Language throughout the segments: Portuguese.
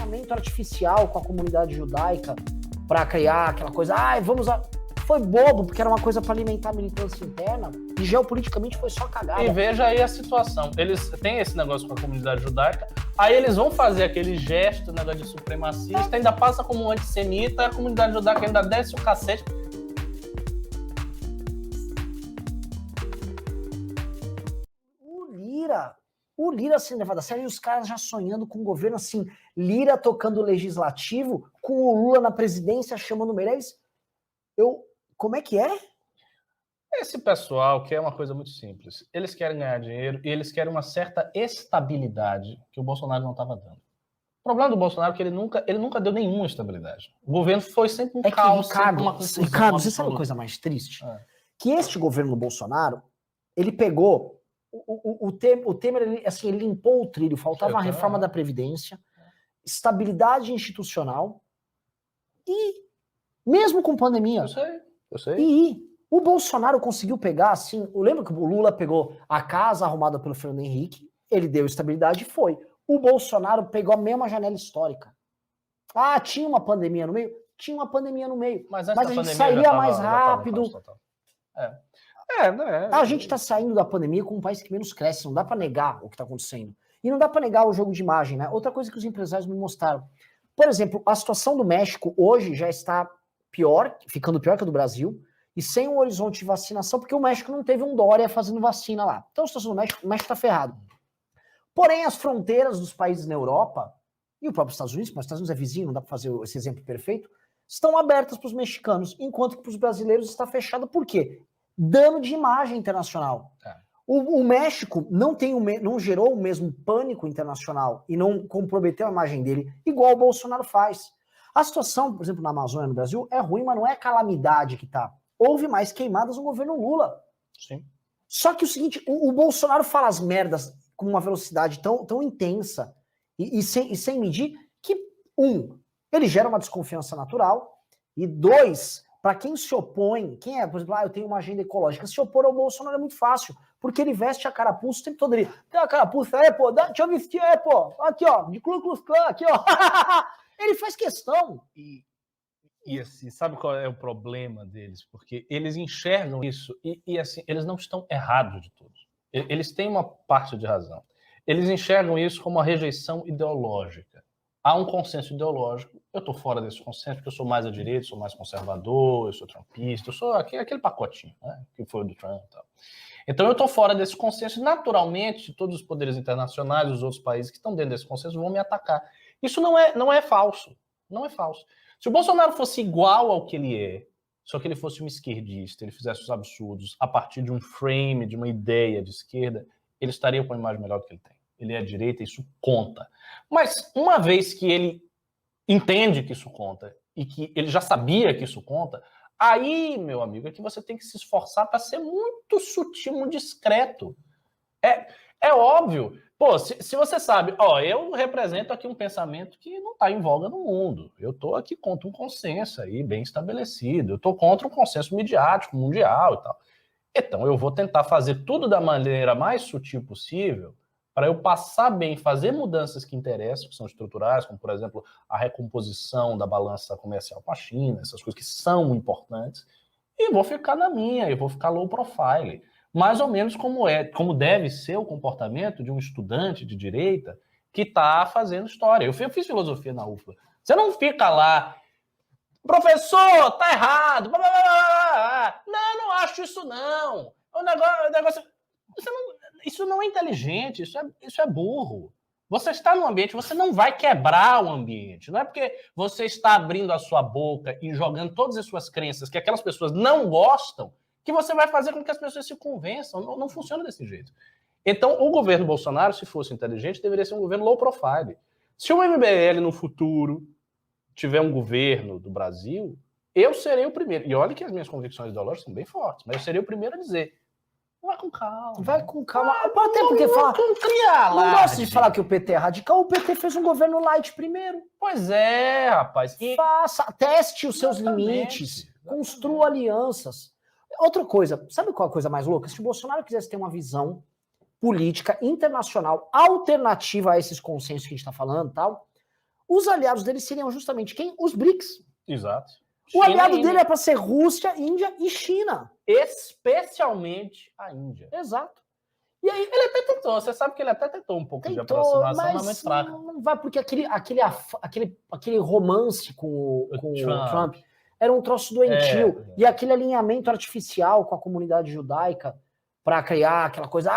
relacionamento artificial com a comunidade judaica para criar aquela coisa, foi bobo, porque era uma coisa para alimentar a militância interna, e geopoliticamente foi só cagada. E veja aí a situação. Eles têm esse negócio com a comunidade judaica, aí eles vão fazer aquele gesto, negócio de supremacista, ainda passa como um antissemita, a comunidade judaica ainda desce o cacete. O Lira sendo levado a sério, e os caras já sonhando com o governo assim, Lira tocando o legislativo, com o Lula na presidência, chamando o Meirelles. Como é que é? Esse pessoal quer uma coisa muito simples. Eles querem ganhar dinheiro e eles querem uma certa estabilidade que o Bolsonaro não estava dando. O problema do Bolsonaro é que ele nunca deu nenhuma estabilidade. O governo foi sempre um caos, sempre uma confusão. Ricardo, você sabe a coisa mais triste? Que este governo do Bolsonaro, ele pegou o Temer, ele limpou o trilho, faltava a reforma da Previdência, estabilidade institucional e, mesmo com pandemia... Eu sei. E o Bolsonaro conseguiu pegar, assim, lembra que o Lula pegou a casa arrumada pelo Fernando Henrique, ele deu estabilidade e foi. O Bolsonaro pegou a mesma janela histórica. Tinha uma pandemia no meio? Tinha uma pandemia no meio. Mas a gente sairia mais rápido. A gente está saindo da pandemia com um país que menos cresce, não dá para negar o que está acontecendo. E não dá para negar o jogo de imagem, né? Outra coisa que os empresários me mostraram. Por exemplo, a situação do México hoje já está ficando pior que a do Brasil, e sem um horizonte de vacinação, porque o México não teve um Dória fazendo vacina lá. Então a situação do México, o México está ferrado. Porém, as fronteiras dos países na Europa, e o próprio Estados Unidos, mas os Estados Unidos é vizinho, não dá para fazer esse exemplo perfeito, estão abertas para os mexicanos, enquanto que para os brasileiros está fechada. Por quê? Dano de imagem internacional. O México não gerou o mesmo pânico internacional e não comprometeu a imagem dele, igual o Bolsonaro faz. A situação, por exemplo, na Amazônia, no Brasil, é ruim, mas não é calamidade que tá. Houve mais queimadas no governo Lula. Sim. Só que o seguinte, o Bolsonaro fala as merdas com uma velocidade tão intensa e sem medir que, ele gera uma desconfiança natural, e 2, para quem se opõe, por exemplo, eu tenho uma agenda ecológica, se opor ao Bolsonaro é muito fácil, porque ele veste a carapuça o tempo todo. Ele tem a carapuça, deixa eu vestir, aqui, ó, de Ku Klux Klan, aqui, ó. Ele faz questão. E assim, sabe qual é o problema deles? Porque eles enxergam isso e assim, eles não estão errados de tudo. Eles têm uma parte de razão. Eles enxergam isso como uma rejeição ideológica. Há um consenso ideológico. Eu estou fora desse consenso porque eu sou mais à direita, sou mais conservador, eu sou trumpista, eu sou aquele pacotinho, né, que foi o do Trump e tal. Então eu estou fora desse consenso. Naturalmente, todos os poderes internacionais, os outros países que estão dentro desse consenso vão me atacar. Isso não é falso. Não é falso. Se o Bolsonaro fosse igual ao que ele é, só que ele fosse um esquerdista, ele fizesse os absurdos a partir de um frame, de uma ideia de esquerda, ele estaria com a imagem melhor do que ele tem. Ele é à direita, isso conta. Mas uma vez que ele entende que isso conta e que ele já sabia que isso conta, aí, meu amigo, é que você tem que se esforçar para ser muito sutil, muito discreto. É óbvio. Pô, se você sabe, eu represento aqui um pensamento que não está em voga no mundo. Eu estou aqui contra um consenso aí bem estabelecido. Eu estou contra um consenso midiático, mundial e tal. Então, eu vou tentar fazer tudo da maneira mais sutil possível para eu passar bem, fazer mudanças que interessam, que são estruturais, como, por exemplo, a recomposição da balança comercial com a China, essas coisas que são importantes, e vou ficar na minha, eu vou ficar low profile. Mais ou menos como deve ser o comportamento de um estudante de direita que está fazendo história. Eu fiz filosofia na UFLA. Você não fica lá, professor, tá errado. Não acho isso não. O negócio isso não é inteligente, isso é burro. Você está num ambiente, você não vai quebrar o ambiente. Não é porque você está abrindo a sua boca e jogando todas as suas crenças que aquelas pessoas não gostam, que você vai fazer com que as pessoas se convençam. Não funciona desse jeito. Então, o governo Bolsonaro, se fosse inteligente, deveria ser um governo low profile. Se o MBL no futuro tiver um governo do Brasil, eu serei o primeiro. E olha que as minhas convicções ideológicas são bem fortes, mas eu serei o primeiro a dizer: vai com calma. Vai com calma. Até porque não gosto de falar que o PT é radical. O PT fez um governo light primeiro. Pois é, rapaz. Teste os seus limites. Construa alianças. Outra coisa, sabe qual é a coisa mais louca? Se o Bolsonaro quisesse ter uma visão política internacional alternativa a esses consensos que a gente está falando e tal, Os aliados dele seriam justamente quem? Os BRICS. Exato. O aliado dele é para ser Rússia, Índia e China. Especialmente a Índia. Exato. E aí ele até tentou, você sabe que ele até tentou um pouco de aproximação, mas muito fraca. Não vai, porque aquele romance com o Trump era um troço doentio. E aquele alinhamento artificial com a comunidade judaica para criar aquela coisa,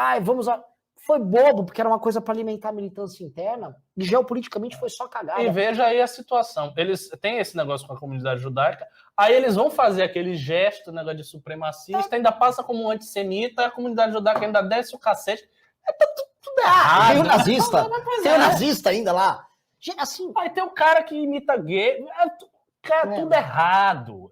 foi bobo, porque era uma coisa para alimentar a militância interna, e geopoliticamente foi só cagada. E veja aí a situação. Eles têm esse negócio com a comunidade judaica, aí eles vão fazer aquele gesto, negócio de supremacista, ainda passa como um antissemita, a comunidade judaica ainda desce o cacete. Tudo errado. Tem o nazista. Tem o nazista ainda lá. Assim, aí tem o cara que imita gay. Cara, tudo errado.